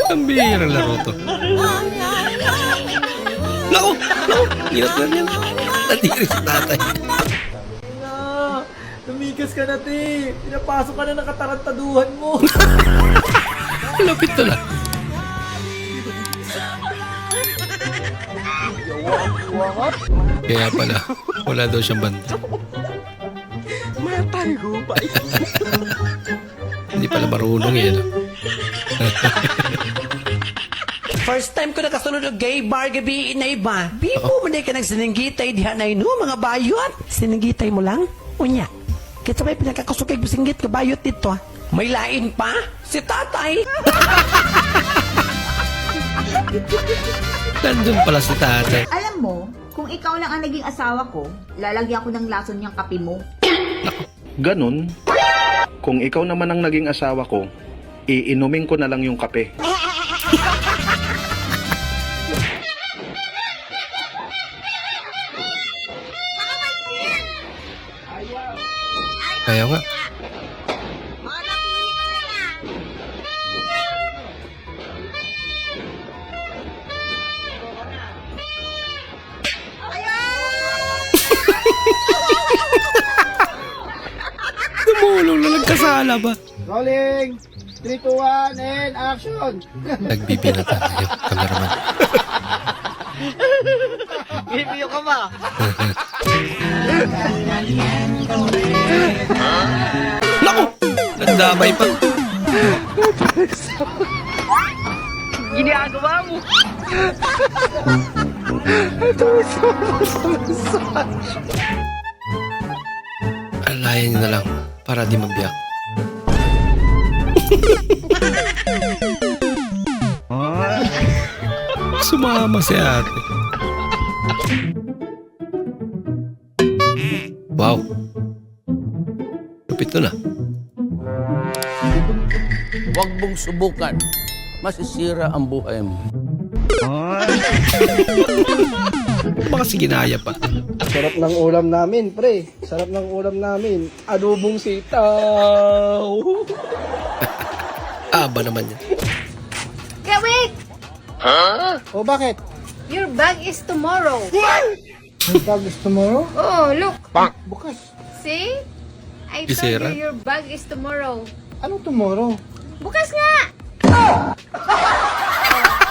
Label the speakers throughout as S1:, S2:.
S1: Ang bihirang laro to. Lako! Lako! Hirap lang yan. Natiri si tatay.
S2: Tumigas ka na, te. Pinapasok ka na ng katarantaduhan mo.
S1: Lapit to lang. Kaya pala, wala daw siyang banta. Hindi pala marunong yan.
S3: First time ko nakasunod ng gay bar gabi na iba. Bimo mo na ka nagsinanggitay diha na ino, mga bayot. Sinanggitay mo lang? Unya. Kita may pinagkakasukay bisinggit ka bayot dito ha. May lain pa? Si tatay.
S1: Nandun pala si tatay.
S4: Alam mo, kung ikaw lang ang naging asawa ko, lalagyan ko ng lason niyang kape mo.
S5: Ganun. Kung ikaw naman ang naging asawa ko, iinumin ko na lang yung kape.
S1: Kaya nga. Tumulong na nagkasala ba?
S2: Rolling! 3, 2, 1, and action!
S1: Nagbibinata na yung cameraman.
S2: Gibiyo ka ba?
S1: Naku! Nagdamay pa.
S2: Ginagawa mo!
S1: Alayan niyo na lang para di mabiyak. Sumama si ate. Wow. Lupit ko na.
S6: Huwag mong subukan. Masisira ang buhay mo.
S1: Baka si ginaya pa.
S2: Sarap ng ulam namin, pre. Sarap ng ulam namin. Adobong sitaw.
S1: Aba naman yan.
S7: Okay, wait!
S2: O bakit?
S7: Your bag is tomorrow.
S2: May bag is tomorrow?
S7: Oh, look.
S2: Bukas.
S7: See? I told
S1: Isera?
S7: you your bag is tomorrow.
S2: Anong tomorrow?
S7: Bukas nga!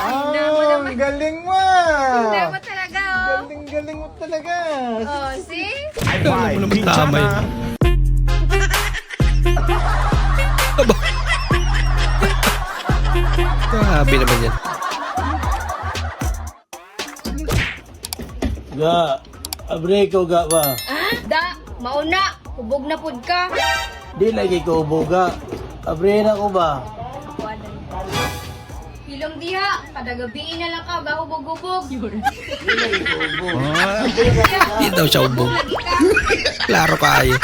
S2: Ah, galing mo!
S7: Tingnan mo talaga, oh.
S2: Galing mo talaga.
S7: Oh, see?
S1: Alam mo naman tama yun. Aba. Grabe naman yan.
S8: Ga, abre ko ga ba?
S7: Da, mauna. Hubog na pud ka.
S8: Di lagi ko uboga. Abre na ko ba?
S7: Hilong diha. Kada gabi na lang ka. Gahubog-hubog.
S1: Hindi daw siya ubong. Klaro kayo.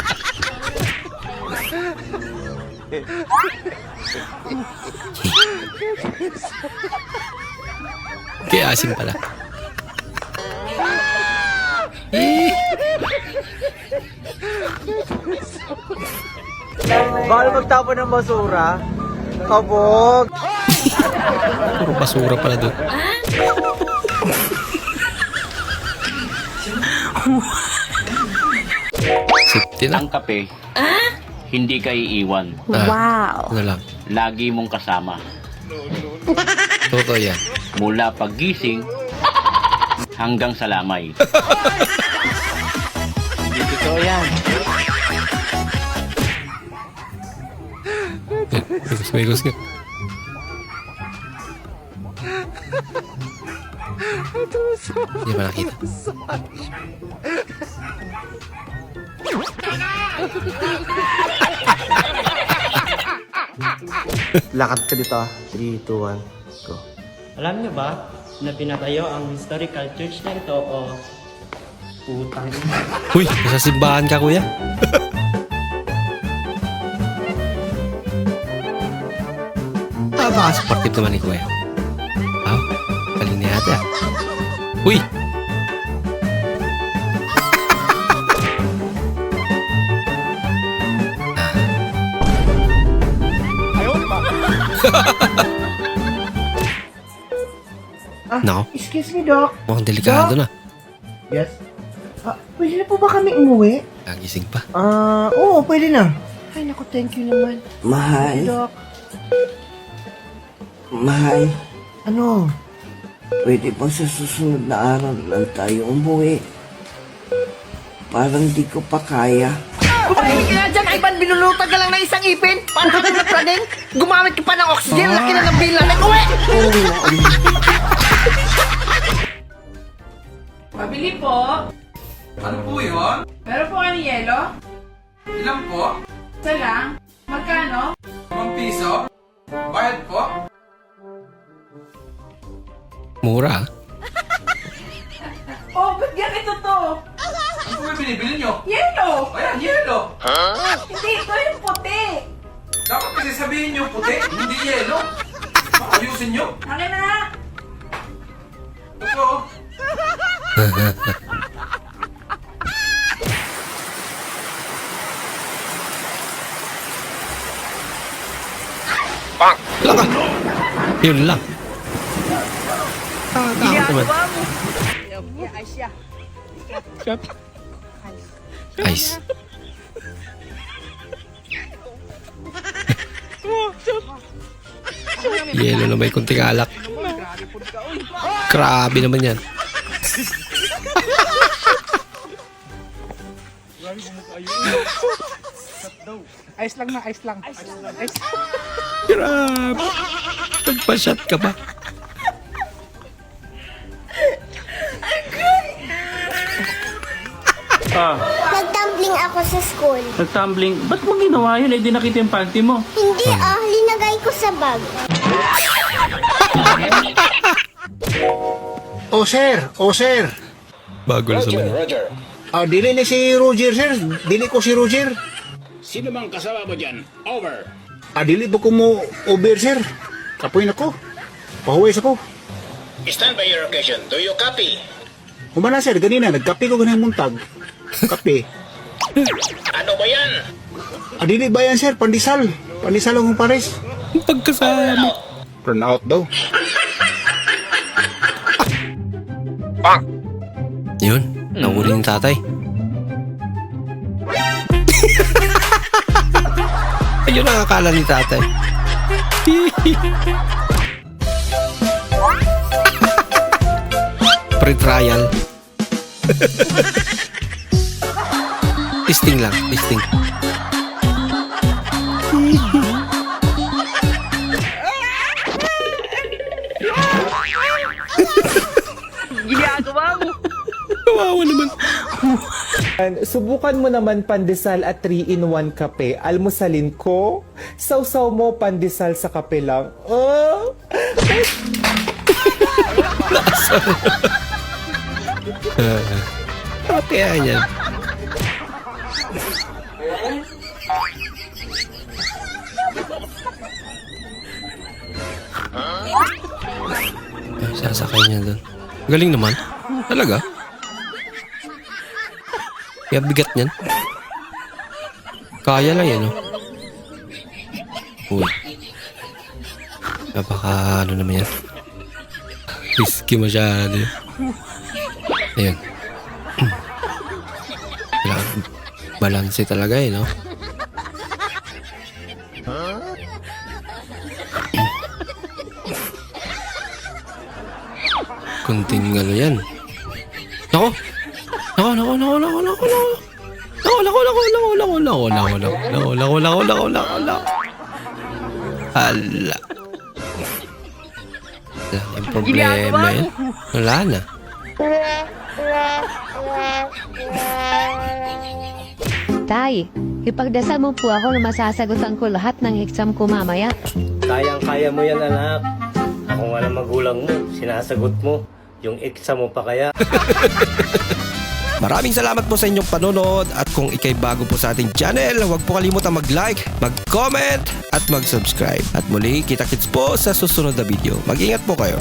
S1: Kaya asim pala.
S2: Bawal magtapon ng basura. Kabog.
S1: Puro basura pala doon. Safety na.
S6: Ang kape, hindi ka iiwan.
S1: Wow. Ano lang.
S6: Lagi mong kasama.
S1: Totoo yan.
S6: Mula paggising hanggang sa lamay. Hindi totoo yan.
S1: Migos nga. Hindi ba nakita?
S2: Lakad ka dito. 3, 2, 1, go.
S9: Alam niyo ba na pinatayo ang historical church na ito o putang ina?
S1: Uy, nasa simbahan ka, kuya. Baka supportive naman ni kuya. Galing na yata. Uy! Nako,
S8: Excuse me, Doc.
S1: mukhang delikado na.
S8: Yes? Pwede na po ba kami umuwi?
S1: Nagising pa.
S8: Oo, pwede na. Ay, naku, thank you naman.
S10: Mahal,
S8: Doc.
S10: mahal,
S8: Ano?
S10: pwede ba sa susunod na araw lang tayo umuwi? Parang di ko pa kaya.
S8: Kumain ka na dyan, Ivan. Binulutan ka lang ng isang ipin. Para ka na praning. Gumamit ka pa ng oxygen. Laki na ng bilang. Nag-uwi!
S11: Pabili po.
S2: Ano po yun?
S11: Meron po kayo yelo?
S2: Ilan po?
S11: Isa lang. Magkano?
S2: 5 piso? Bayad po?
S1: Mura.
S11: Oh, ba't ganito to?
S2: Ano po yung binibili nyo?
S11: Yelo!
S2: Ayan, yelo!
S11: Hindi, ito yung puti.
S2: Dapat kasi sabihin nyo puti, hindi yelo. Ayusin nyo.
S11: Akin na.
S2: Ito po.
S1: Laka! Yun lang. Takot naman. Ice. Yelo na may kunting alak. Grabe naman yan.
S8: Ice lang na, ice lang.
S1: Grabe. Nagpa-shot ka pa.
S7: Nagtumbling ako sa school.
S9: Nagtumbling. Ba't mo ginawa yun? Eh, di nakita yung panty mo.
S7: Hindi linagay ko sa bag.
S8: Oh, sir. Oh, sir.
S1: Bago na sa manya.
S8: Dili ni si Roger, sir. Dili ko si Roger.
S6: Sino bang kasama mo dyan? Over.
S8: Dili ba ko mo over, sir? Kapoy na ko. Pahuwis ako.
S6: Stand by your occasion. Do you copy?
S8: Humana, sir. Ganina, nagkape ko ganang muntag. Kape.
S6: Ano ba yan?
S8: Dili ba yan, sir? Pandisal. Pandisal ang pares.
S1: Pagkasama.
S8: Turn out daw.
S1: Yun. Nahuli yung tatay. Ayun ang akala ni tatay. Pre-trial. Testing lang, testing.
S11: Ginagawa mo.
S1: Kawawa naman.
S12: Subukan mo naman pandesal at 3-in-1 kape. Almusalin ko. Sausaw mo pandesal sa kape lang. Oh!
S1: Ano kaya yan? Ay, sasakay niya doon. Galing naman. Talaga? Kaya bigat niyan. Kaya lang yan, oh. Uy. Napaka, ano naman yan. Risky masyado. Ayan. Balanse talaga eh, no? Kunting ano yan. Nako! Hala. Yung problema yan. Wala na.
S7: Tay, ipagdasal mo po ako na masasagutan ko lahat ng exam ko mamaya.
S9: Kayang-kaya mo yan, anak. Ako nga ng magulang mo, sinasagot mo. Yung exam mo pa kaya.
S1: Maraming salamat po sa inyong panonood at kung ikay bago po sa ating channel, huwag po kalimutan mag-like, mag-comment at mag-subscribe. At muli, kita-kits po sa susunod na video. Mag-ingat po kayo.